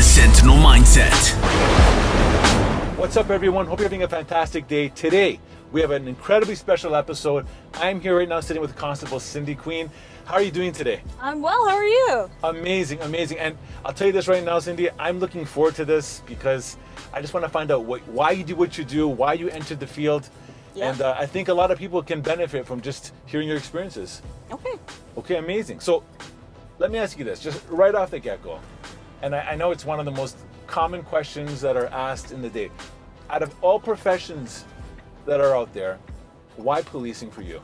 the Sentinel Mindset. What's up, everyone? Hope you're having a fantastic day. Today, we have an incredibly special episode. I'm here right now sitting with Constable Cindy Queen. How are you doing today? I'm well, how are you? Amazing, amazing. And I'll tell you this right now, Cindy, I'm looking forward to this because I just want to find out why you do what you do, why you entered the field. Yeah. And I think a lot of people can benefit from just hearing your experiences. Okay, amazing. So let me ask you this, just right off the get-go. And I know it's one of the most common questions that are asked in the day. Out of all professions that are out there, why policing for you?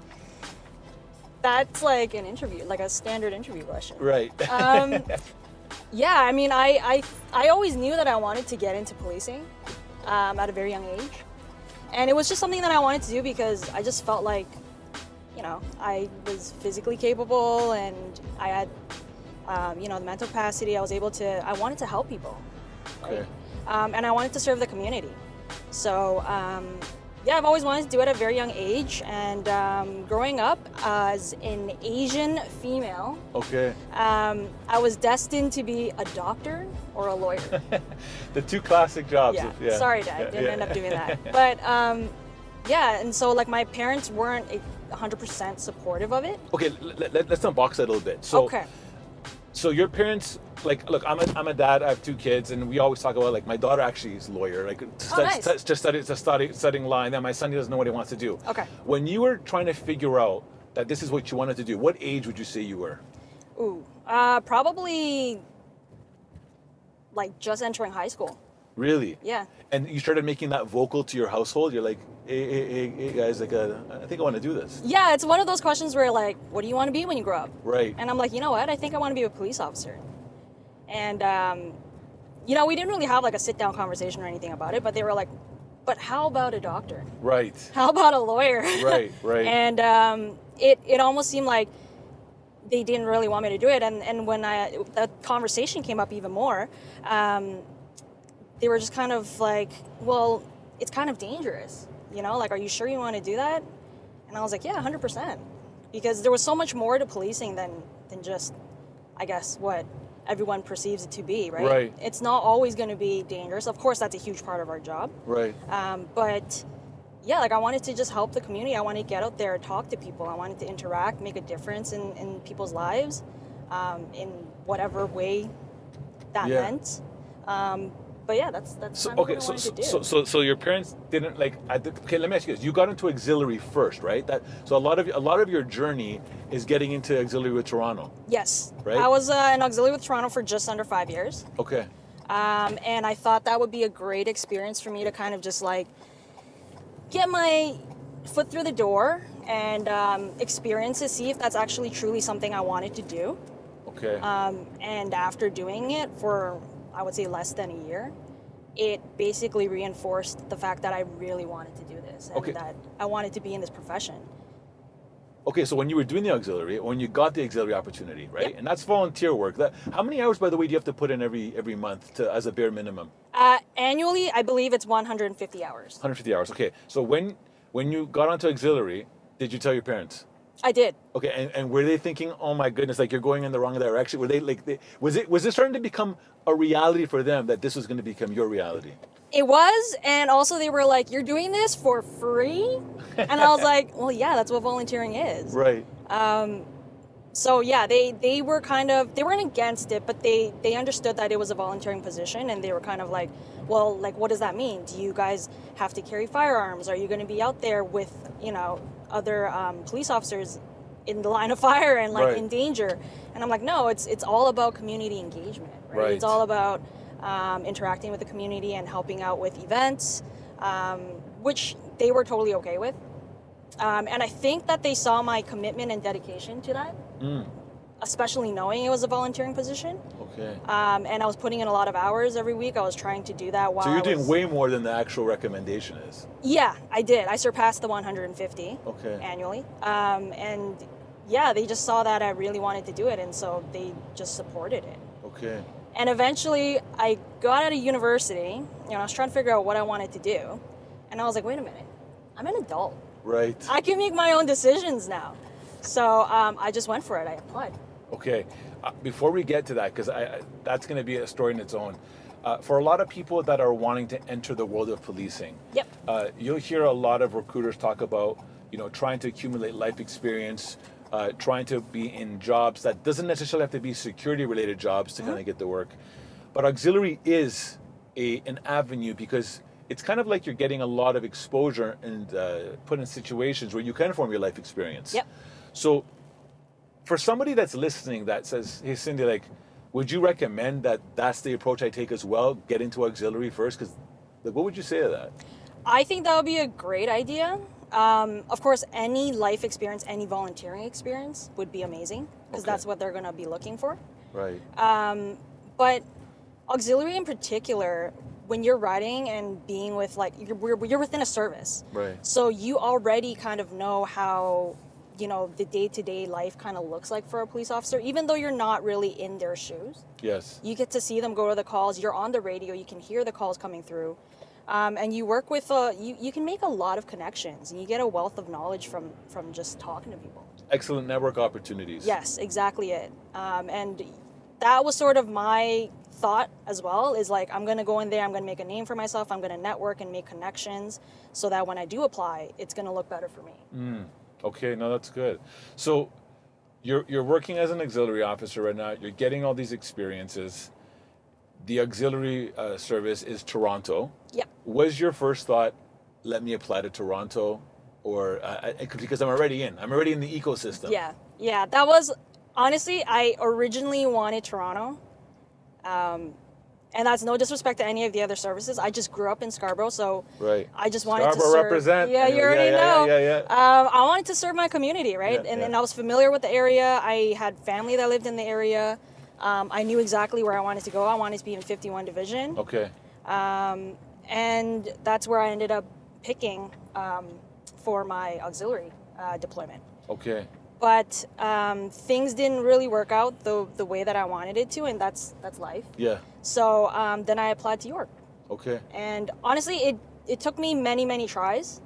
That's like an interview, like a standard interview question. Right. Yeah, I mean, I always knew that I wanted to get into policing at a very young age. And it was just something that I wanted to do because I just felt like, you know, I was physically capable and I had, the mental capacity. I wanted to help people. Okay. And I wanted to serve the community. So, I've always wanted to do it at a very young age. And growing up as an Asian female, Okay. I was destined to be a doctor or a lawyer. The two classic jobs. Yeah. Sorry, Dad, didn't end up doing that. But and so like my parents weren't 100% supportive of it. Okay, let's unbox that a little bit. So, Okay. So your parents, like, look, I'm a dad. I have two kids, and we always talk about, like, my daughter actually is a lawyer, like, studying law, and then my son, he doesn't know what he wants to do. Okay. When you were trying to figure out that this is what you wanted to do, what age would you say you were? Probably like just entering high school. Really? Yeah. And you started making that vocal to your household? You're like, hey guys, like, I think I want to do this. Yeah, it's one of those questions where like, what do you want to be when you grow up? Right. And I'm like, you know what? I think I want to be a police officer. And, we didn't really have like a sit down conversation or anything about it, but they were like, but how about a doctor? Right. How about a lawyer? Right. And it almost seemed like they didn't really want me to do it. And when that conversation came up even more, they were just kind of like, well, it's kind of dangerous, like, are you sure you want to do that? And I was like, yeah, 100%. Because there was so much more to policing than just, I guess, what everyone perceives it to be, right? Right. It's not always going to be dangerous. Of course, that's a huge part of our job. Right. But yeah, like I wanted to just help the community. I wanted to get out there, talk to people. I wanted to interact, make a difference in people's lives, in whatever way that meant. But yeah, that's kind of what I wanted to do. So your parents didn't like. Okay, let me ask you this: you got into auxiliary first, right? So a lot of your journey is getting into auxiliary with Toronto. Yes, right. I was in auxiliary with Toronto for just under 5 years. Okay. And I thought that would be a great experience for me to kind of just like get my foot through the door and experience it, see if that's actually truly something I wanted to do. Okay. And after doing it for, I would say, less than a year, it basically reinforced the fact that I really wanted to do this and that I wanted to be in this profession. Okay, so when you were doing the auxiliary, when you got the auxiliary opportunity, right? Yep. And that's volunteer work. How many hours, by the way, do you have to put in every month as a bare minimum? Annually, I believe it's 150 hours. 150 hours. Okay, so when you got onto auxiliary, did you tell your parents? I did. Okay, and were they thinking, oh my goodness, like you're going in the wrong direction? Were they like, was it starting to become a reality for them that this was going to become your reality? It was, and also they were like, you're doing this for free? And I was like, well, yeah, that's what volunteering is. Right. So yeah, they were they weren't against it, but they understood that it was a volunteering position, and they were kind of like, well, like, what does that mean? Do you guys have to carry firearms? Are you going to be out there with, other police officers in the line of fire and like in danger? And I'm like, no, it's all about community engagement, right? It's all about interacting with the community and helping out with events, which they were totally okay with. And I think that they saw my commitment and dedication to that, especially knowing it was a volunteering position. Okay. And I was putting in a lot of hours every week. I was trying to do that while So you're doing way more than the actual recommendation is. Yeah, I did. I surpassed the 150 annually. And yeah, they just saw that I really wanted to do it, and so they just supported it. Okay. And eventually, I got out of university. I was trying to figure out what I wanted to do, and I was like, wait a minute, I'm an adult. Right. I can make my own decisions now. So I just went for it. I applied. Okay. before we get to that, because that's going to be a story in its own. For a lot of people that are wanting to enter the world of policing, Yep. You'll hear a lot of recruiters talk about, trying to accumulate life experience, trying to be in jobs that doesn't necessarily have to be security-related jobs to kind of get the work. But auxiliary is an avenue because it's kind of like you're getting a lot of exposure and put in situations where you can form your life experience. Yep. So for somebody that's listening that says, hey, Cindy, like, would you recommend that that's the approach I take as well, get into auxiliary first? Because what would you say to that? I think that would be a great idea. Of course, any life experience, any volunteering experience would be amazing because that's what they're going to be looking for. Right. But auxiliary in particular, when you're riding and being with, like, you're within a service. Right. So you already kind of know how, the day-to-day life kind of looks like for a police officer, even though you're not really in their shoes. Yes. You get to see them go to the calls. You're on the radio. You can hear the calls coming through. And you work with, you can make a lot of connections, and you get a wealth of knowledge from just talking to people. Excellent network opportunities. Yes, exactly it. And that was sort of my thought as well, is like, I'm going to go in there, I'm going to make a name for myself, I'm going to network and make connections so that when I do apply, it's going to look better for me. Okay, no, that's good. So you're working as an auxiliary officer right now, you're getting all these experiences. The auxiliary service is Toronto. Yep. Was your first thought, let me apply to Toronto? Or, because I'm already in the ecosystem. Yeah, that was, honestly, I originally wanted Toronto. And that's no disrespect to any of the other services. I just grew up in Scarborough, so I just wanted to serve. Represent. Yeah, you already know. Yeah. I wanted to serve my community, right? And I was familiar with the area. I had family that lived in the area. I knew exactly where I wanted to go. I wanted to be in 51 Division. Okay. And that's where I ended up picking for my auxiliary deployment. Okay. But things didn't really work out the way that I wanted it to, and that's life. Yeah. So then I applied to York. Okay. And honestly, it took me many tries.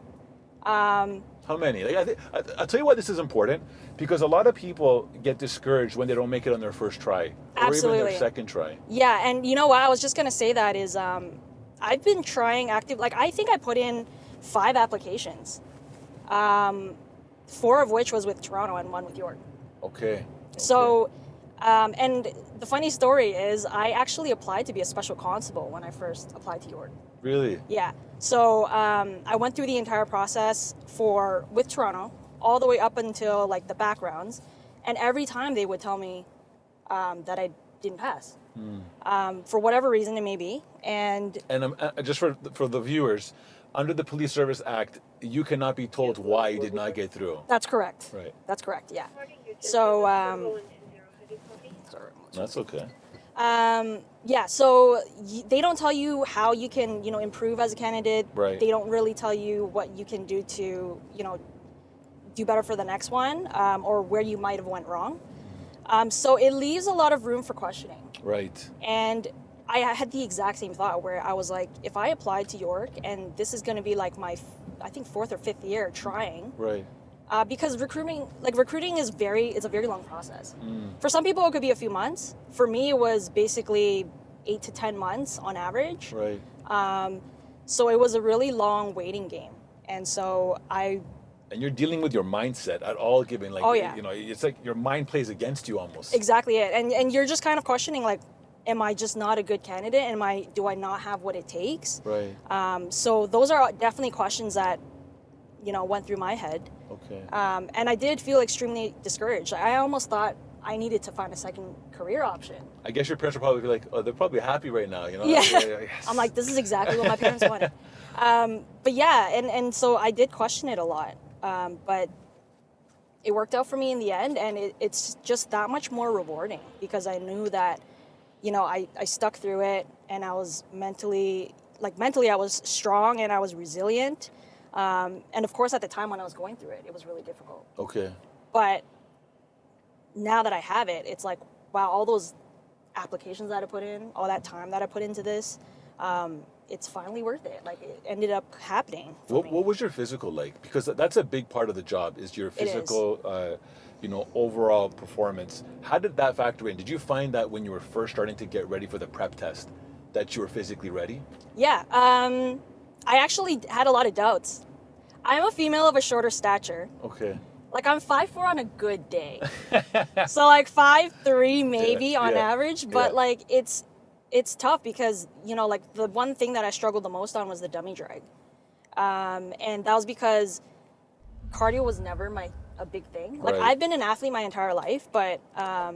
How many? Like, I'll tell you why this is important, because a lot of people get discouraged when they don't make it on their first try. Or even their second try. Yeah, and you know what? I was just going to say that is I've been trying I think I put in 5 applications. 4 of which was with Toronto and 1 with York. Okay. So, and the funny story is I actually applied to be a special constable when I first applied to York. Really? Yeah. So I went through the entire process with Toronto, all the way up until like the backgrounds, and every time they would tell me that I didn't pass. For whatever reason it may be. And just for the viewers, under the Police Service Act, you cannot be told why you did not get through. That's correct. Right. That's correct, yeah. So, sorry. That's okay. Yeah, so they don't tell you how you can, improve as a candidate. Right. They don't really tell you what you can do to, do better for the next one, or where you might have went wrong. So it leaves a lot of room for questioning. Right. And I had the exact same thought where I was like, if I applied to York and this is going to be like my, I think 4th or 5th year trying. Right. Because recruiting is it's a very long process. For some people, it could be a few months. For me, it was basically 8 to 10 months on average. Right. So it was a really long waiting game. And so And you're dealing with your mindset at all given, like, it's like your mind plays against you almost. Exactly it. And you're just kind of questioning, like, am I just not a good candidate? Do I not have what it takes? Right. So those are definitely questions that, went through my head. Okay. And I did feel extremely discouraged. I almost thought I needed to find a second career option. I guess your parents would probably be like, oh, they're probably happy right now, Yeah. Yes. I'm like, this is exactly what my parents wanted. But yeah, and so I did question it a lot. But it worked out for me in the end, and it's just that much more rewarding because I knew that, I stuck through it, and I was mentally I was strong and I was resilient. And of course, at the time when I was going through it, it was really difficult. Okay. But now that I have it, it's like, wow, all those applications that I put in, all that time that I put into this, it's finally worth it. Like, it ended up happening for me. What was your physical like? Because that's a big part of the job, is your physical, overall performance. How did that factor in? Did you find that when you were first starting to get ready for the prep test, that you were physically ready? Yeah. I actually had a lot of doubts. I'm a female of a shorter stature. Okay. Like, I'm 5'4" on a good day. So, like, 5'3" maybe on average. But, like, it's tough because, like, the one thing that I struggled the most on was the dummy drag. And that was because cardio was never a big thing. Like, I've been an athlete my entire life, but I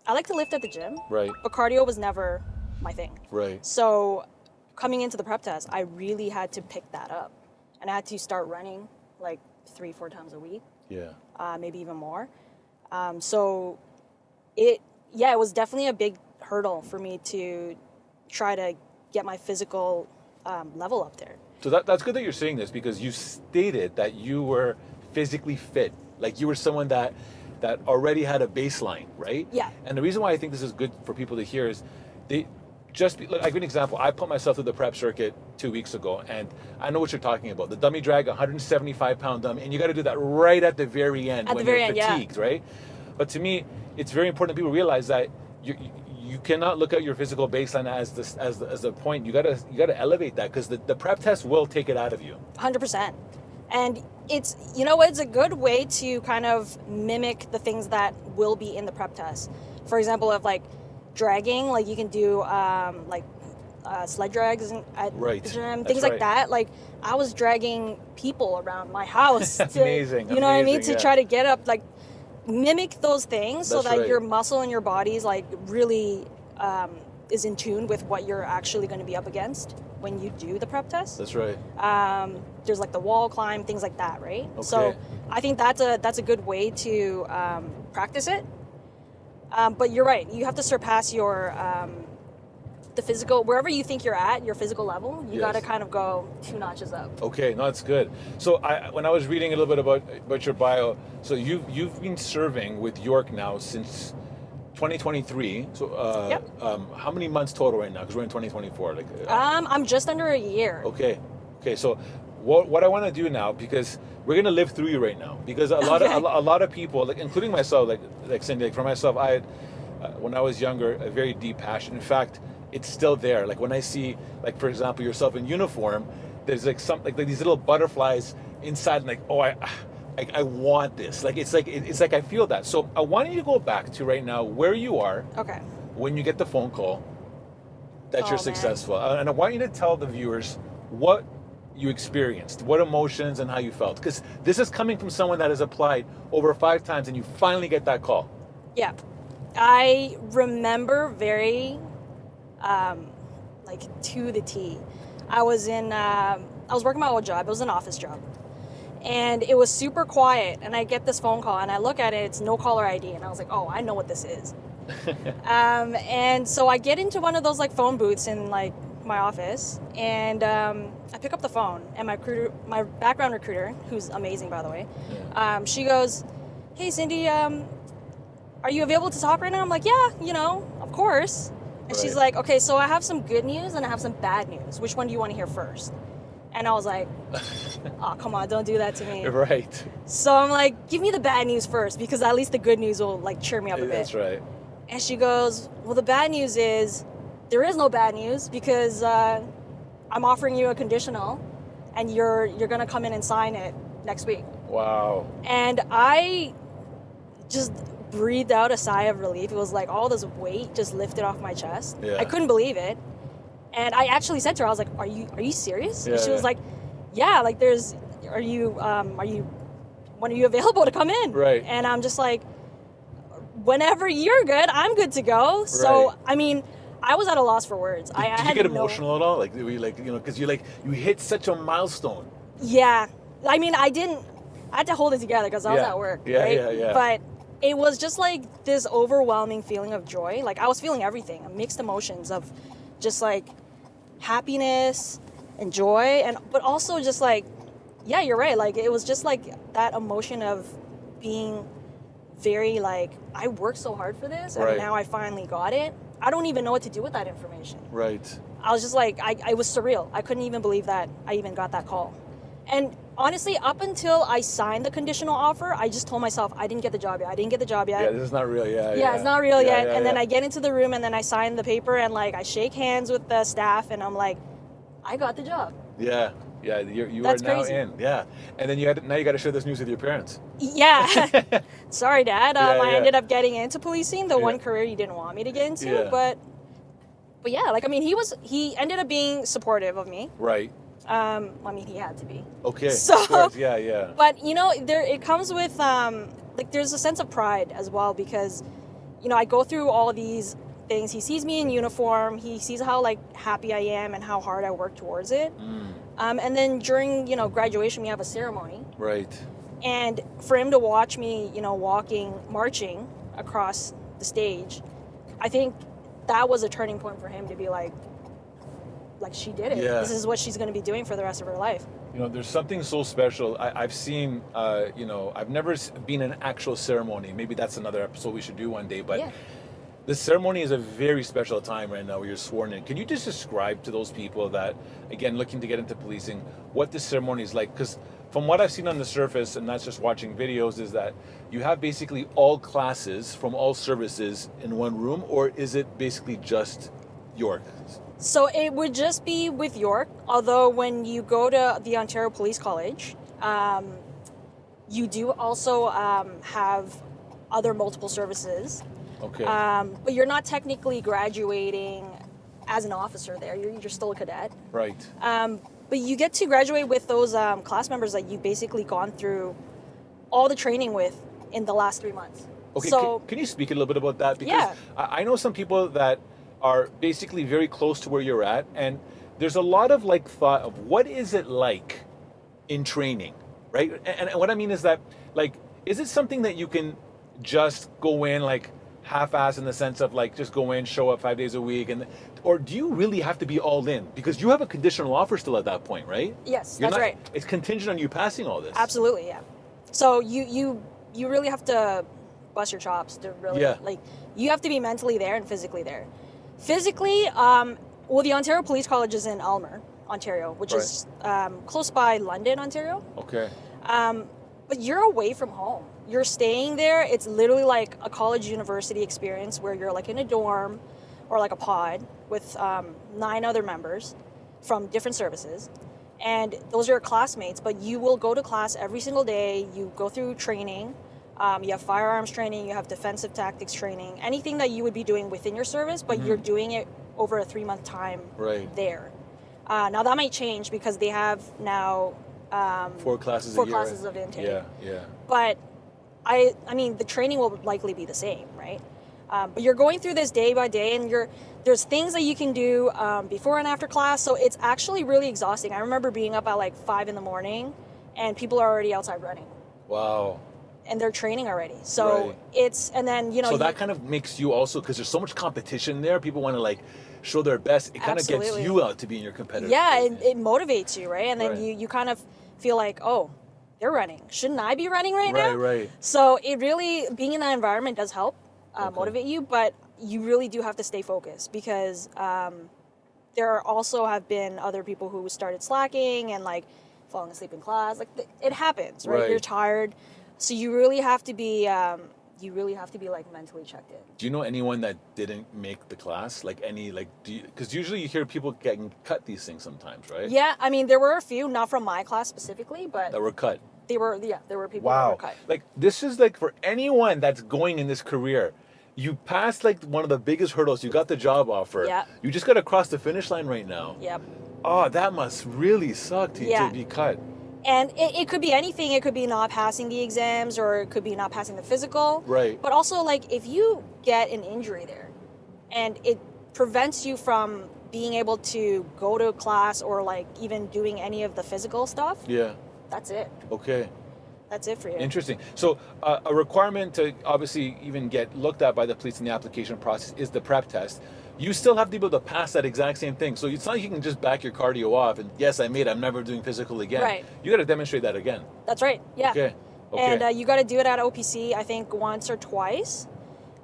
like to lift at the gym. Right. But cardio was never my thing. Right. So coming into the prep test, I really had to pick that up. And I had to start running, like, 3-4 times a week. Yeah. Maybe even more. So it was definitely a big hurdle for me to try to get my physical level up there. So that's good that you're saying this, because you stated that you were physically fit. Like, you were someone that already had a baseline, right? Yeah. And the reason why I think this is good for people to hear is like an example, I put myself through the prep circuit 2 weeks ago, and I know what you're talking about. The dummy drag, 175-pound dummy, and you got to do that right at the very end when you're fatigued, right? But to me, it's very important that people realize that you cannot look at your physical baseline as the point. You gotta elevate that, because the prep test will take it out of you. 100%. And it's a good way to kind of mimic the things that will be in the prep test. For example, if like dragging, like you can do sled drags at the gym, things like that. Like, I was dragging people around my house. That's amazing. You know what I mean? To try to get up, like, mimic those things so that your muscle and your body's like really is in tune with what you're actually going to be up against when you do the prep test. That's right. There's like the wall climb, things like that, right? Okay. So I think that's a good way to practice it. But you're right. You have to surpass your the physical, wherever you think you're at, your physical level. You got to kind of go 2 notches up. Okay, no, that's good. So when I was reading a little bit about your bio, so you've been serving with York now since 2023. So how many months total right now? Because we're in 2024. Like I'm just under a year. Okay. So what I want to do now, because we're gonna live through you right now, because a lot of people, like including myself, like Cindy, like for myself, I had when I was younger a very deep passion. In fact, it's still there. Like when I see, like for example, yourself in uniform, there's like these little butterflies inside, and like, oh, I want this. Like it's like I feel that. So I want you to go back to right now where you are. Okay. When you get the phone call that you're successful, and I want you to tell the viewers what you experienced, what emotions and how you felt, because this is coming from someone that has applied over 5 times and you finally get that call. Yeah, I remember very like to the T. I was working my old job. It was an office job, and it was super quiet, and I get this phone call and I look at it, it's no caller ID, and I was like, oh, I know what this is. And so I get into one of those like phone booths in like my office, and I pick up the phone, and my background recruiter, who's amazing by the way, she goes, hey Cindy, are you available to talk right now? I'm like, yeah, of course. And she's like, okay, so I have some good news and I have some bad news. Which one do you want to hear first? And I was like, oh, come on, don't do that to me. Right. So I'm like, give me the bad news first, because at least the good news will like cheer me up a bit. That's right. And she goes, well, the bad news is there is no bad news, because I'm offering you a conditional and you're going to come in and sign it next week. Wow. And I just breathed out a sigh of relief. It was like all this weight just lifted off my chest. Yeah. I couldn't believe it. And I actually said to her, I was like, are you serious? And she was like, yeah, like when are you available to come in? Right. And I'm just like, whenever you're good, I'm good to go. Right. So, I mean, I was at a loss for words. Did you get emotional at all? Like, because you hit such a milestone. Yeah. I mean, I had to hold it together because I was at work. Yeah, right? Yeah. But it was just like this overwhelming feeling of joy. Like, I was feeling everything, mixed emotions of just like happiness and joy, but also just like, yeah, you're right. Like, it was just like that emotion of being very like, I worked so hard for this, and now I finally got it. I don't even know what to do with that information. Right. I was just like, I was surreal. I couldn't even believe that I even got that call. And honestly, up until I signed the conditional offer, I just told myself, I didn't get the job yet. I didn't get the job yet. Yeah, this is not real. Yeah, it's not real yet. And then I get into the room and then I sign the paper and like I shake hands with the staff and I'm like, I got the job. Yeah. Yeah, you That's are now crazy. in. Yeah. And then you got to share this news with your parents. Yeah. Sorry, Dad. Yeah, I ended up getting into policing, the one Yeah. career you didn't want me to get into. Yeah. But yeah, like, I mean, he ended up being supportive of me. Right. I mean, he had to be. Okay. So, of course. Yeah. But, you know, it comes with, like, there's a sense of pride as well because, you know, I go through all of these things. He sees me in uniform. He sees how, like, happy I am and how hard I work towards it. And then during, you know, graduation, we have a ceremony. Right. And for him to watch me, you know, marching across the stage, I think that was a turning point for him to be like she did it. Yeah. This is what she's going to be doing for the rest of her life. You know, there's something so special. I've seen, you know, I've never been in an actual ceremony. Maybe that's another episode we should do one day. But Yeah. this ceremony is a very special time right now where you're sworn in. Can you just describe to those people that, again, looking to get into policing, what this ceremony is like? Because from what I've seen on the surface, and that's just watching videos, is that you have basically all classes from all services in one room, or is it basically just York? So it would just be with York, although when you go to the Ontario Police College, you do also have other multiple services. Okay. But you're not technically graduating as an officer there. You're still a cadet. Right. But you get to graduate with those class members that you've basically gone through all the training with in the last 3 months. Okay, So can you speak a little bit about that? Because Yeah. I know some people that are basically very close to where you're at, and there's a lot of like thought of what is it like in training, right? And what I mean is that, like, is it something that you can just go in like half-ass in the sense of like just go in, show up 5 days a week, or do you really have to be all in? Because you have a conditional offer still at that point, right? yes, You're that's not- right. It's contingent on you passing all this. Absolutely, yeah. So you really have to bust your chops to really Yeah. like you have to be mentally there and physically there. Physically, well, the Ontario Police College is in Aylmer, Ontario, which is close by London, Ontario. Okay. But you're away from home. You're staying there. It's literally like a college university experience where you're like in a dorm or like a pod with 9 other members from different services. And those are your classmates, but you will go to class every single day. You go through training. You have firearms training. You have defensive tactics training. Anything that you would be doing within your service, but you're doing it over a 3-month time there. Now that might change because they have now 4 classes a 4 year. classes of intake. Yeah. But I mean, the training will likely be the same, right? But you're going through this day by day, and there's things that you can do before and after class. So it's actually really exhausting. I remember being up at like 5 in the morning, and people are already outside running, Wow. and they're training already. So Right. it's, and then So that kind of makes you also, because there's so much competition there, people want to like show their best. It kind of gets Absolutely. you out to be in your competitive. yeah, phase. it motivates you, right? And then Right. you kind of feel like, oh, they're running. Shouldn't I be running right now? Right. So it really, being in that environment does help Okay. motivate you, but you really do have to stay focused because there also have been other people who started slacking and like falling asleep in class. Like it happens, right? Right. You're tired, so you really have to be like mentally checked in. Do you know anyone that didn't make the class? Like any, like, because usually you hear people getting cut these things sometimes, right? Yeah, I mean there were a few, not from my class specifically, but That were cut. there were people that were cut. Like, this is like for anyone that's going in this career, you passed like one of the biggest hurdles. You got the job offer. Yeah. You just got to cross the finish line right now. Yep. Oh, that must really suck to Yeah. be cut. And it could be anything. It could be not passing the exams, or it could be not passing the physical. Right. But also, like, if you get an injury there, and it prevents you from being able to go to class or like even doing any of the physical stuff, Yeah. that's it. Okay. That's it for you. Interesting. So a requirement to obviously even get looked at by the police in the application process is the prep test. You still have to be able to pass that exact same thing. So it's not like you can just back your cardio off and, yes, I made it, I'm never doing physical again. Right. You got to demonstrate that again. That's right. Yeah. Okay. And you got to do it at OPC, I think, once or twice.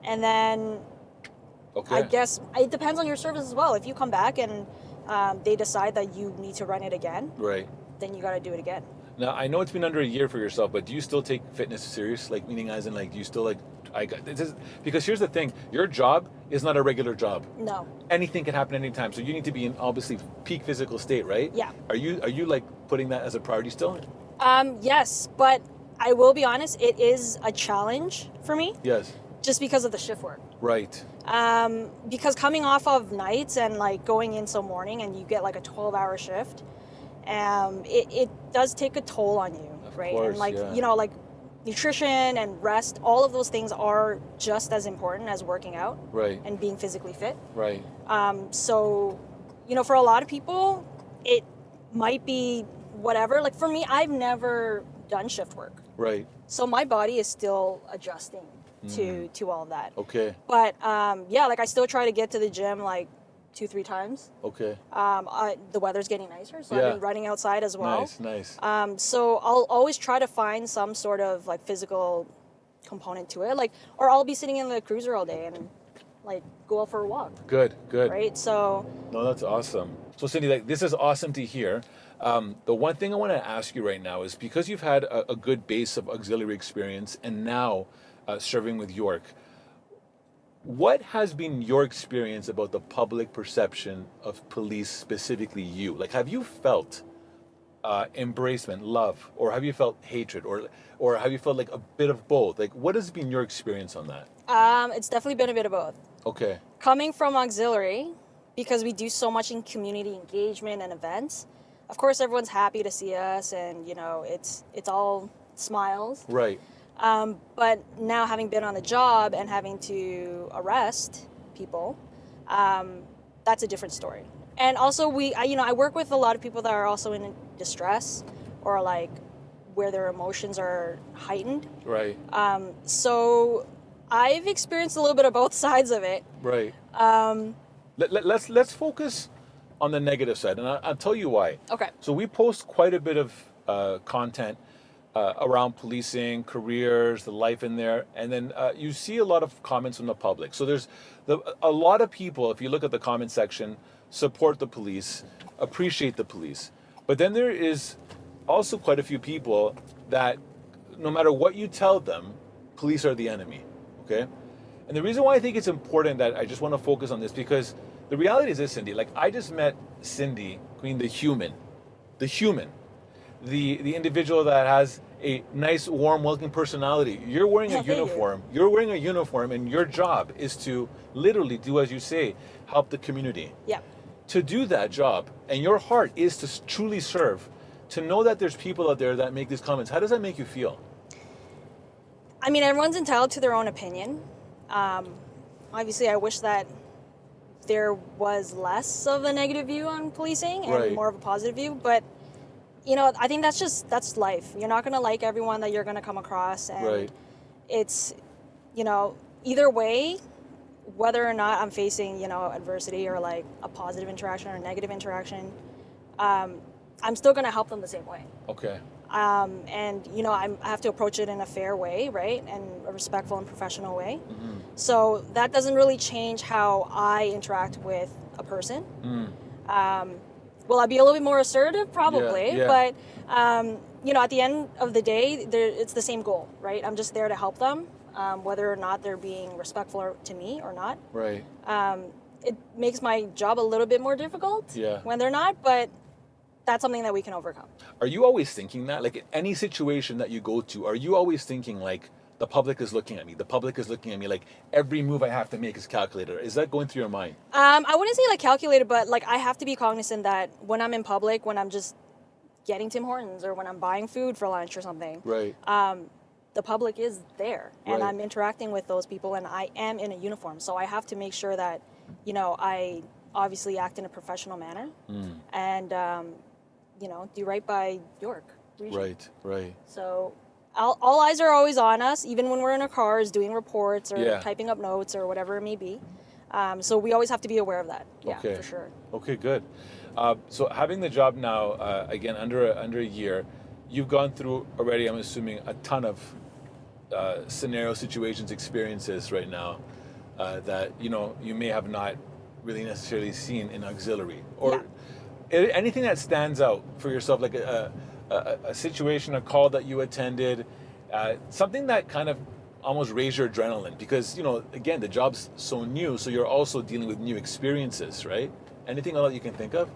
And then Okay. I guess it depends on your service as well. If you come back and they decide that you need to run it again, Right. then you got to do it again. Now, I know it's been under a year for yourself, but do you still take fitness serious? Like, meaning as in, like, do you still, like, because here's the thing, your job is not a regular job. No. Anything can happen anytime. So you need to be in, obviously, peak physical state, right? Yeah. Are you like, putting that as a priority still? Yes, but I will be honest, it is a challenge for me. Yes. Just because of the shift work. Right. Because coming off of nights and like going in some morning and you get like a 12-hour shift, it does take a toll on you, right? Course, and like, yeah. you know, like nutrition and rest, all of those things are just as important as working out Right. and being physically fit. Right. So, you know, for a lot of people, it might be whatever. Like for me, I've never done shift work. Right. So my body is still adjusting to all of that. Okay. But yeah, like I still try to get to the gym like 2-3 times. Okay. The weather's getting nicer, so Yeah. I've been running outside as well. Nice. So I'll always try to find some sort of like physical component to it, like, or I'll be sitting in the cruiser all day and like go out for a walk. Good. Right. So. No, that's awesome. So Cindy, like, this is awesome to hear. The one thing I want to ask you right now is, because you've had a good base of auxiliary experience and now serving with York, what has been your experience about the public perception of police, specifically you? Like, have you felt embracement, love, or have you felt hatred, or have you felt like a bit of both? Like, what has been your experience on that? It's definitely been a bit of both. Okay. Coming from auxiliary, because we do so much in community engagement and events, of course everyone's happy to see us, and you know it's all smiles. Right. But now, having been on the job and having to arrest people, that's a different story. And also, I work with a lot of people that are also in distress, or like where their emotions are heightened. Right. So I've experienced a little bit of both sides of it. Right. Let's focus on the negative side, and I'll tell you why. Okay. So we post quite a bit of content around policing, careers, the life in there, and then you see a lot of comments from the public. So there's a lot of people, if you look at the comment section, support the police, appreciate the police. But then there is also quite a few people that, no matter what you tell them, police are the enemy, okay? And the reason why I think it's important that I just want to focus on this, because the reality is this, Cindy, like, I just met Cindy, the human, the individual that has a nice, warm, welcoming personality. You're wearing a uniform. You're wearing a uniform, and your job is to literally do as you say, help the community. Yeah. To do that job, and your heart is to truly serve, to know that there's people out there that make these comments, how does that make you feel? I mean, everyone's entitled to their own opinion. Obviously, I wish that there was less of a negative view on policing and Right. more of a positive view, but you know, I think that's life. You're not going to like everyone that you're going to come across, and Right. it's, you know, either way, whether or not I'm facing, you know, adversity or like a positive interaction or a negative interaction, I'm still going to help them the same way. Okay. And you know, I have to approach it in a fair way, right, and a respectful and professional way. Mm-hmm. So that doesn't really change how I interact with a person. Will I be a little bit more assertive? Probably. Yeah. But, you know, at the end of the day, it's the same goal, right? I'm just there to help them, whether or not they're being respectful to me or not. Right. It makes my job a little bit more difficult when they're not, but that's something that we can overcome. Are you always thinking that? Like, in any situation that you go to, are you always thinking, like, the public is looking at me, like, every move I have to make is calculated? Is that going through your mind? I wouldn't say like calculated, but like I have to be cognizant that when I'm in public, when I'm just getting Tim Hortons or when I'm buying food for lunch or something, Right. The public is there, and Right. I'm interacting with those people, and I am in a uniform, so I have to make sure that, you know, I obviously act in a professional manner, and you know, do right by York region. Right. So all eyes are always on us, even when we're in our cars doing reports or typing up notes or whatever it may be. So we always have to be aware of that. Yeah, Okay. for sure. Okay, good. So having the job now, again, under a year, you've gone through already, I'm assuming, a ton of scenario, situations, experiences right now that, you know, you may have not really necessarily seen in auxiliary, or anything that stands out for yourself, like a situation, a call that you attended, something that kind of almost raise your adrenaline, because again, the job's so new, so you're also dealing with new experiences, right? Anything else you can think of?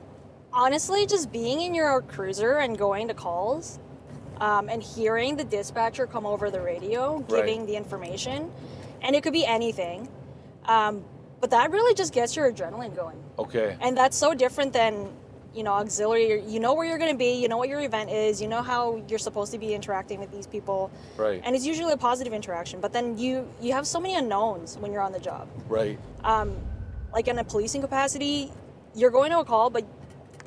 Honestly, just being in your cruiser and going to calls, and hearing the dispatcher come over the radio giving the information, and it could be anything, but that really just gets your adrenaline going. Okay. And that's so different than auxiliary. You know where you're going to be, you know what your event is, you know how you're supposed to be interacting with these people, right? And it's usually a positive interaction, but then you have so many unknowns when you're on the job, right? Like in a policing capacity, you're going to a call, but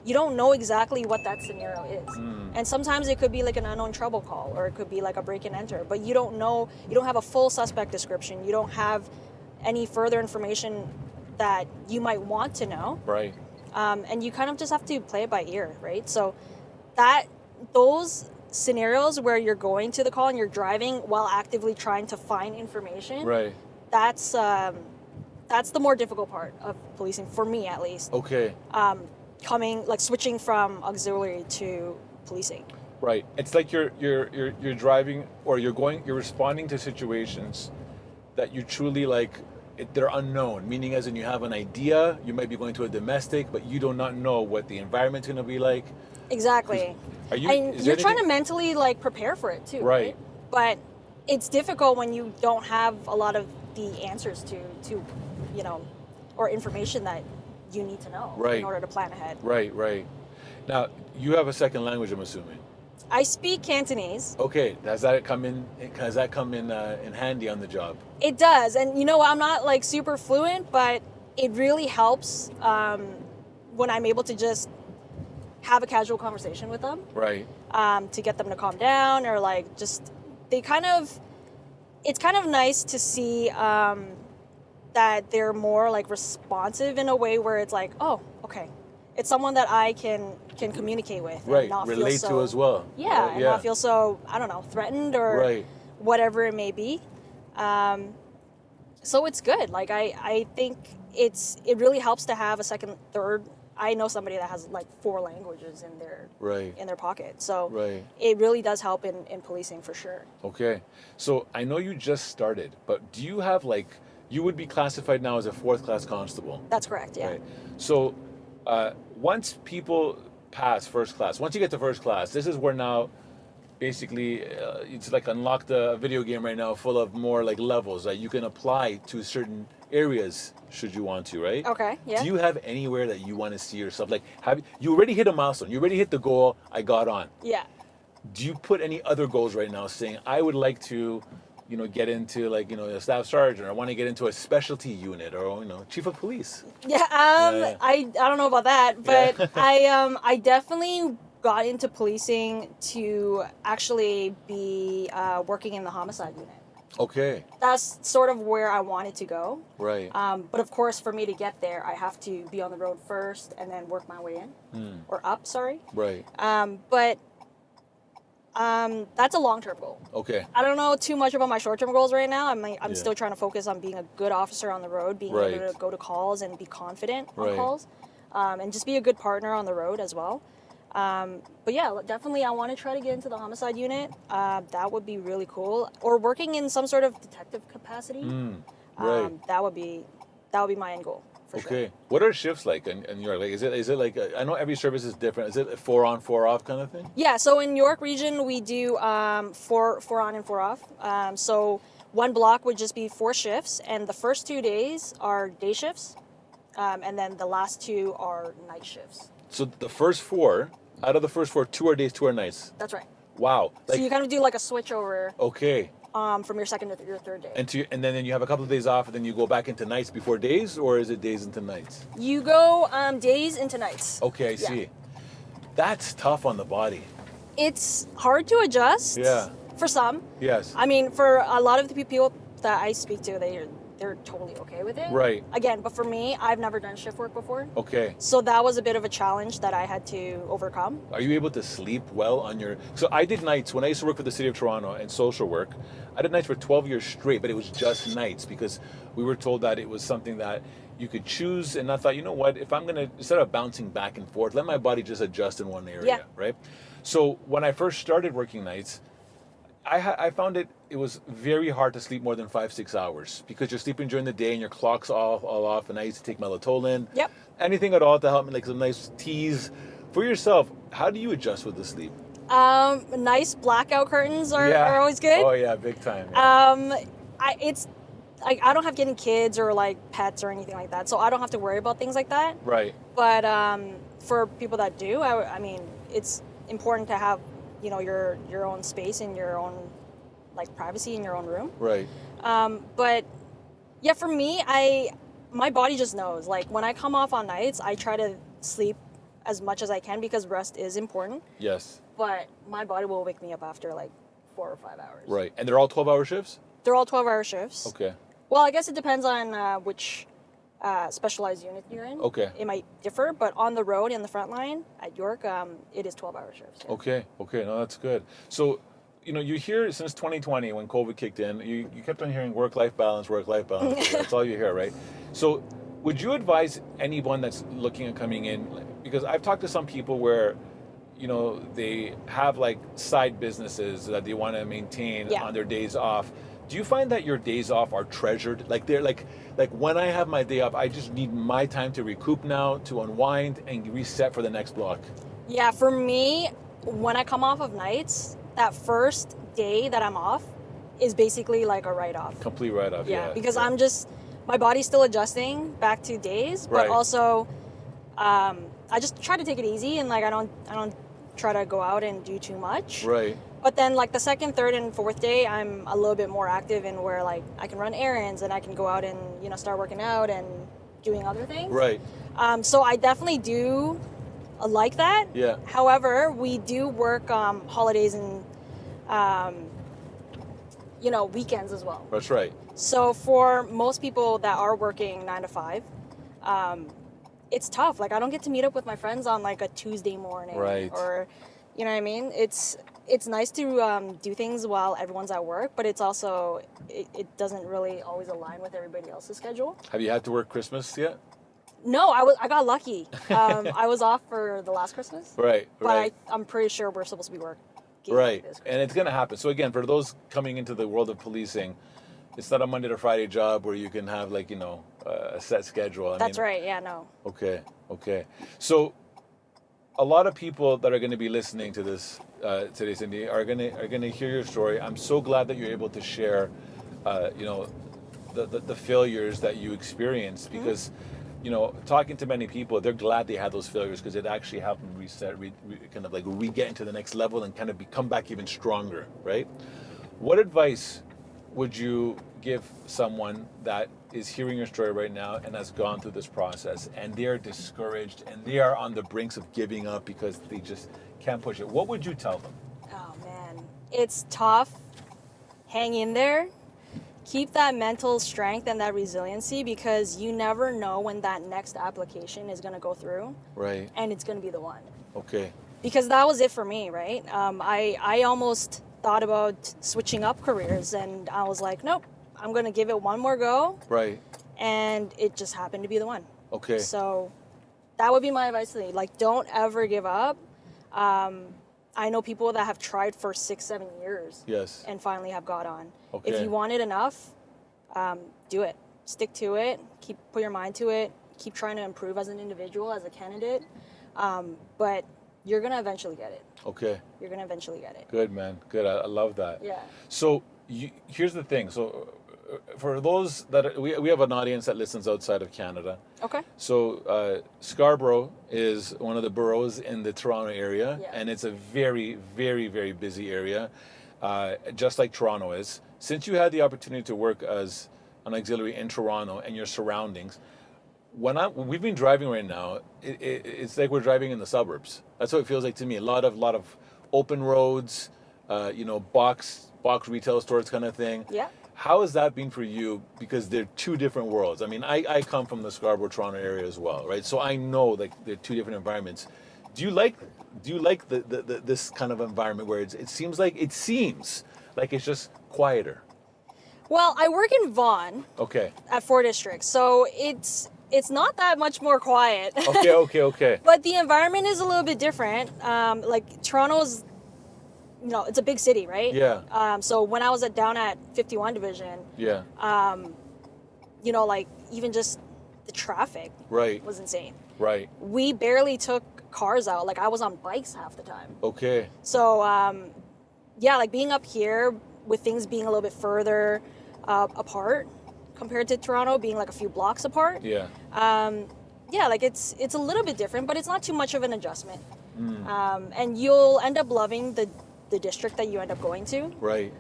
you don't know exactly what that scenario is. And sometimes it could be like an unknown trouble call, or it could be like a break and enter, but you don't know, you don't have a full suspect description, you don't have any further information that you might want to know, right? And you kind of just have to play it by ear, right? So those scenarios where you're going to the call and you're driving while actively trying to find information, right? That's the more difficult part of policing, for me at least. Okay. Switching from auxiliary to policing. Right. It's like you're driving, or you're responding to situations that you truly they're unknown, meaning as in you have an idea, you might be going to a domestic, but you do not know what the environment's going to be like. Exactly. You're trying to mentally prepare for it too, right? But it's difficult when you don't have a lot of the answers to or information that you need to know in order to plan ahead. Right. Now, you have a second language, I'm assuming. I speak Cantonese. Okay, has that come in handy on the job? It does, and I'm not super fluent, but it really helps when I'm able to just have a casual conversation with them. Right. To get them to calm down, or it's kind of nice to see that they're more responsive in a way where it's oh, okay, it's someone that I can communicate with, right? And not relate feel so, to as well. Yeah, and not feel so, I don't know, threatened or whatever it may be. So it's good. I think it really helps to have a second, third. I know somebody that has 4 languages in their pocket. So it really does help in policing for sure. Okay. So I know you just started, but do you have you would be classified now as a 4th class constable? That's correct, yeah. Right. So once people pass 1st class, once you get to 1st class, this is where now basically it's unlocked a video game right now full of more levels that you can apply to certain areas should you want to, right? Okay, yeah. Do you have anywhere that you want to see yourself? Have you already hit a milestone? You already hit the goal, I got on. Yeah. Do you put any other goals right now saying, I would like to get into a staff sergeant, or I want to get into a specialty unit, or chief of police? Yeah, I don't know about that, but I definitely got into policing to actually be working in the homicide unit. Okay. That's sort of where I wanted to go. Right. But of course, for me to get there, I have to be on the road first and then work my way in, or up. Sorry. Right. But that's a long-term goal. Okay. I don't know too much about my short-term goals right now. I'm still trying to focus on being a good officer on the road, being able to go to calls and be confident on calls, and just be a good partner on the road as well. But yeah, definitely I want to try to get into the homicide unit. That would be really cool. Or working in some sort of detective capacity. That would be my end goal. For okay. Sure. What are shifts like in New York? Is it I know every service is different. Is it a 4 on 4 off kind of thing? Yeah. So in York region, we do 4 on and 4 off. So one block would just be 4 shifts, and the first 2 days are day shifts, and then the last 2 are night shifts. So the first 4, out of the first 4, 2 are days, 2 are nights. That's right. Wow. So you kind of do a switch over. Okay. From your second to your third day. And then you have a couple of days off, and then you go back into nights before days, or is it days into nights? You go days into nights. Okay, I see. That's tough on the body. It's hard to adjust. Yeah. For some. Yes. I mean, for a lot of the people that I speak to, they're totally okay with it. Right. Again, but for me, I've never done shift work before. Okay. So that was a bit of a challenge that I had to overcome. Are you able to sleep well on your... So I did nights when I used to work for the City of Toronto and social work. I did nights for 12 years straight, but it was just nights because we were told that it was something that you could choose, and I thought, you know what, if I'm gonna, instead of bouncing back and forth, let my body just adjust in one area, Yeah. right? So when I first started working nights, I found it was very hard to sleep more than 5-6 hours because you're sleeping during the day and your clock's all off. And I used to take melatonin. Yep. Anything at all to help me, like some nice teas. For yourself, how do you adjust with the sleep? Nice blackout curtains are always good. Oh yeah, big time. Yeah. I don't have any kids or like pets or anything like that, so I don't have to worry about things like that. Right. But for people that do, I mean, it's important to have, you know, your own space and your own like privacy in your own room. Right. But yeah, for me, my body just knows. Like when I come off on nights, I try to sleep as much as I can because rest is important. Yes. But my body will wake me up after like 4 or 5 hours. Right. And they're all 12-hour shifts? They're all 12-hour shifts. Okay. Well, I guess it depends on which specialized unit you're in. Okay. It might differ, but on the road in the front line at York, it is 12-hour shifts. Yeah. Okay. No, that's good. So, you know, you hear since 2020 when COVID kicked in, you kept on hearing work-life balance. That's all you hear, right? So would you advise anyone that's looking at coming in, because I've talked to some people where, you know, they have like side businesses that they want to maintain on their days off. Do you find that your days off are treasured? Like they're like when I have my day off, I just need my time to recoup now, to unwind and reset for the next block. Yeah, for me, when I come off of nights, that first day that I'm off is basically like a write-off. Complete write-off, yeah. Because I'm just, my body's still adjusting back to days, but also I just try to take it easy and like I don't try to go out and do too much. Right. But then like the second, third, and fourth day, I'm a little bit more active in where like I can run errands and I can go out and, you know, start working out and doing other things. Right. So I definitely do like that. Yeah. However, we do work holidays and, you know, weekends as well. That's right. So for most people that are working 9 to 5, it's tough. Like I don't get to meet up with my friends on like a Tuesday morning. Right. Or, you know what I mean? It's nice to do things while everyone's at work, but it's also, it doesn't really always align with everybody else's schedule. Have you had to work Christmas yet? No, I got lucky. I was off for the last Christmas. Right. But I'm pretty sure we're supposed to be working. Right. And it's going to happen. So again, for those coming into the world of policing, it's not a Monday to Friday job where you can have like, you know, a set schedule. That's right. Yeah, no. Okay. So a lot of people that are going to be listening to this today, Cindy, are going to hear your story. I'm so glad that you're able to share, you know, the failures that you experienced because, you know, talking to many people, they're glad they had those failures because it actually helped them reset, kind of like re-get into the next level and kind of come back even stronger, right? What advice would you give someone that is hearing your story right now and has gone through this process and they're discouraged and they are on the brinks of giving up because they just can't push it? What would you tell them? Oh man, it's tough. Hang in there. Keep that mental strength and that resiliency because you never know when that next application is going to go through. Right. And it's going to be the one. Okay. Because that was it for me, right? I almost thought about switching up careers and I was like, nope, I'm going to give it one more go. Right. And it just happened to be the one. Okay. So that would be my advice to you. Like, don't ever give up. I know people that have tried for 6-7 years. Yes. And finally have got on. Okay. If you want it enough, do it. Stick to it. Put your mind to it. Keep trying to improve as an individual, as a candidate. But you're going to eventually get it. Okay. You're going to eventually get it. Good, man. Good. I love that. Yeah. So here's the thing. So for those that we have an audience that listens outside of Canada. Okay. So Scarborough is one of the boroughs in the Toronto area, and it's a very, very, very busy area, just like Toronto is. Since you had the opportunity to work as an auxiliary in Toronto and your surroundings, we've been driving right now, it's like we're driving in the suburbs. That's what it feels like to me. A lot of open roads, you know, box retail stores kind of thing. Yeah. How has that been for you? Because they're two different worlds. I mean, I come from the Scarborough, Toronto area as well, right? So I know like they're two different environments. Do you like this kind of environment where it seems like it's just quieter? Well, I work in Vaughan. Okay. At 4 districts, so it's it's not that much more quiet. Okay. But the environment is a little bit different. Like Toronto's, it's a big city, right? Yeah. So when I was down at 51 Division, Yeah. like even just the traffic Right. was insane. Right. We barely took cars out. Like I was on bikes half the time. Okay. So like being up here with things being a little bit further apart compared to Toronto, being like a few blocks apart. Yeah. Like it's a little bit different, but it's not too much of an adjustment. And you'll end up loving the district that you end up going to. Right.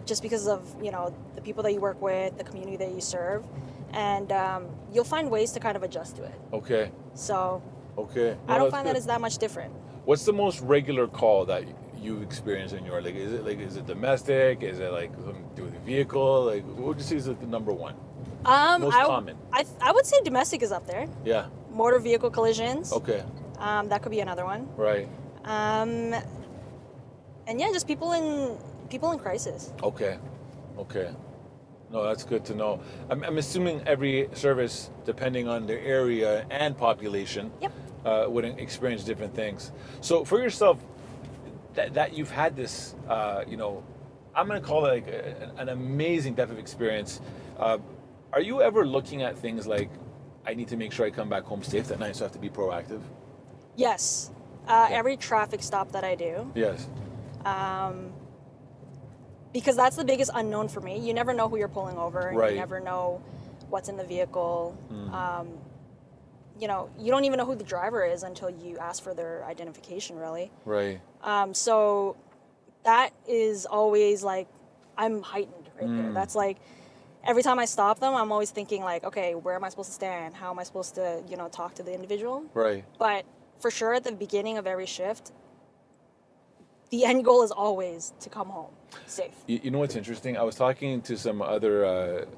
Just because of, the people that you work with, the community that you serve. And you'll find ways to kind of adjust to it. Okay. So Okay. I don't find that it's that much different. What's the most regular call that you've experienced in your, is it domestic? Is it like something to do with the vehicle? Like, what would you say is the number one? Most common. I would say domestic is up there. Yeah. Motor vehicle collisions. Okay. That could be another one. Right. And yeah, just people in crisis. Okay. No, that's good to know. I'm assuming every service, depending on their area and population, Yep. Would experience different things. So for yourself, that you've had this, I'm going to call it like an amazing depth of experience. Are you ever looking at things like, I need to make sure I come back home safe that night, so I have to be proactive? Yes. Okay. Every traffic stop that I do. Yes. Because that's the biggest unknown for me. You never know who you're pulling over. And Right. You never know what's in the vehicle. You don't even know who the driver is until you ask for their identification, really. Right. So that is always like, I'm heightened right there. That's like, every time I stop them, I'm always thinking like, okay, where am I supposed to stand? How am I supposed to, talk to the individual? Right. But for sure, at the beginning of every shift, the end goal is always to come home safe. You know what's interesting? I was talking to some other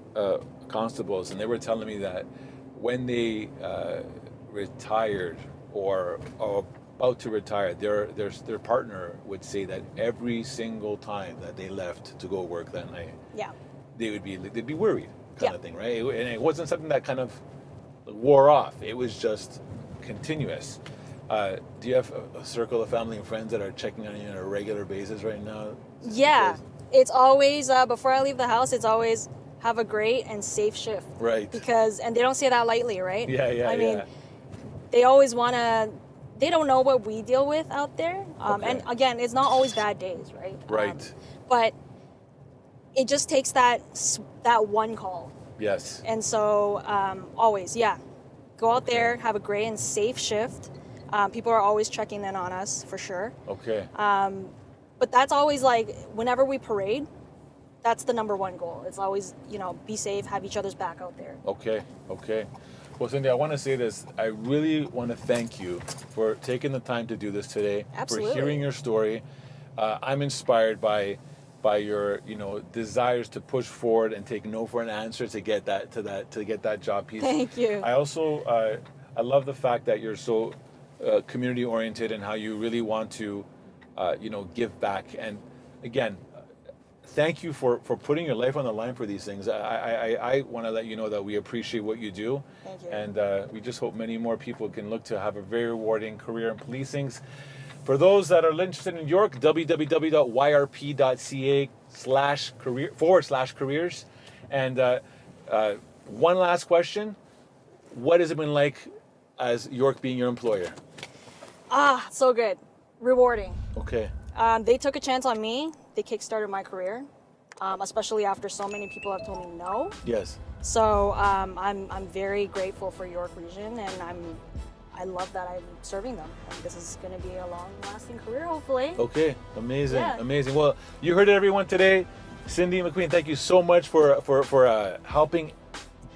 constables, and they were telling me that when they retired or are about to retire, their partner would say that every single time that they left to go work that night, Yeah. they'd be worried, kind Yeah. of thing, right? And it wasn't something that kind of wore off. It was just continuous. Do you have a circle of family and friends that are checking on you on a regular basis right now? Yeah. It's always, before I leave the house, it's always have a great and safe shift. Right. And they don't say that lightly, right? Yeah. I mean, they always want to, they don't know what we deal with out there. Okay. And again, it's not always bad days, right? Right. But it just takes that one call. Yes. And so always, go out there, have a great and safe shift. People are always checking in on us, for sure. Okay. But that's always like, whenever we parade, that's the number one goal. It's always, be safe, have each other's back out there. Okay. Well, Cindy, I want to say this. I really want to thank you for taking the time to do this today. Absolutely. For hearing your story. I'm inspired by your, desires to push forward and take no for an answer to get that job piece. Thank you. I also, I love the fact that you're so community oriented and how you really want to, give back. And again, thank you for putting your life on the line for these things. I want to let you know that we appreciate what you do. Thank you. And we just hope many more people can look to have a very rewarding career in policing. For those that are interested in York, www.yrp.ca/careers. And one last question. What has it been like as York being your employer? So good. Rewarding. Okay. They took a chance on me. They kickstarted my career, especially after so many people have told me no. Yes. So I'm very grateful for York Region, and I love that I'm serving them. And this is going to be a long-lasting career, hopefully. Okay. Amazing. Yeah. Amazing. Well, you heard it, everyone, today. Cindy McQueen, thank you so much for helping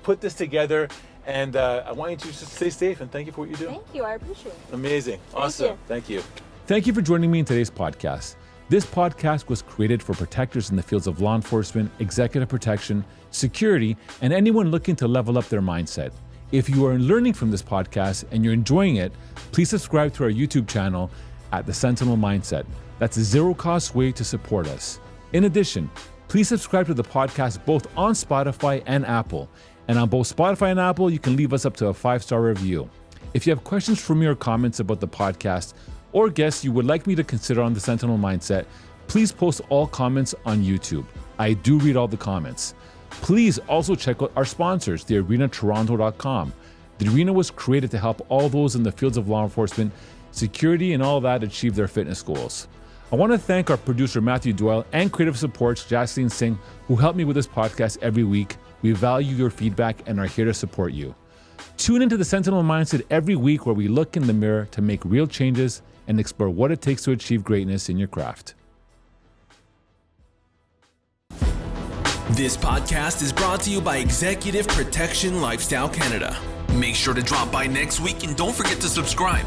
put this together. And I want you to just stay safe, and thank you for what you do. Thank you. I appreciate it. Amazing. Awesome. Thank you. Thank you for joining me in today's podcast. This podcast was created for protectors in the fields of law enforcement, executive protection, security, and anyone looking to level up their mindset. If you are learning from this podcast and you're enjoying it, please subscribe to our YouTube channel at the Sentinel Mindset. That's a zero-cost way to support us. In addition, please subscribe to the podcast both on Spotify and Apple. And on both Spotify and Apple, you can leave us up to a 5-star review. If you have questions for me or comments about the podcast or guests you would like me to consider on the Sentinel Mindset, please post all comments on YouTube. I do read all the comments. Please also check out our sponsors, thearenatoronto.com. The Arena was created to help all those in the fields of law enforcement, security, and all that achieve their fitness goals. I want to thank our producer, Matthew Doyle, and creative support, Jaslene Singh, who help me with this podcast every week. We value your feedback and are here to support you. Tune into the Sentinel Mindset every week where we look in the mirror to make real changes and explore what it takes to achieve greatness in your craft. This podcast is brought to you by Executive Protection Lifestyle Canada. Make sure to drop by next week and don't forget to subscribe.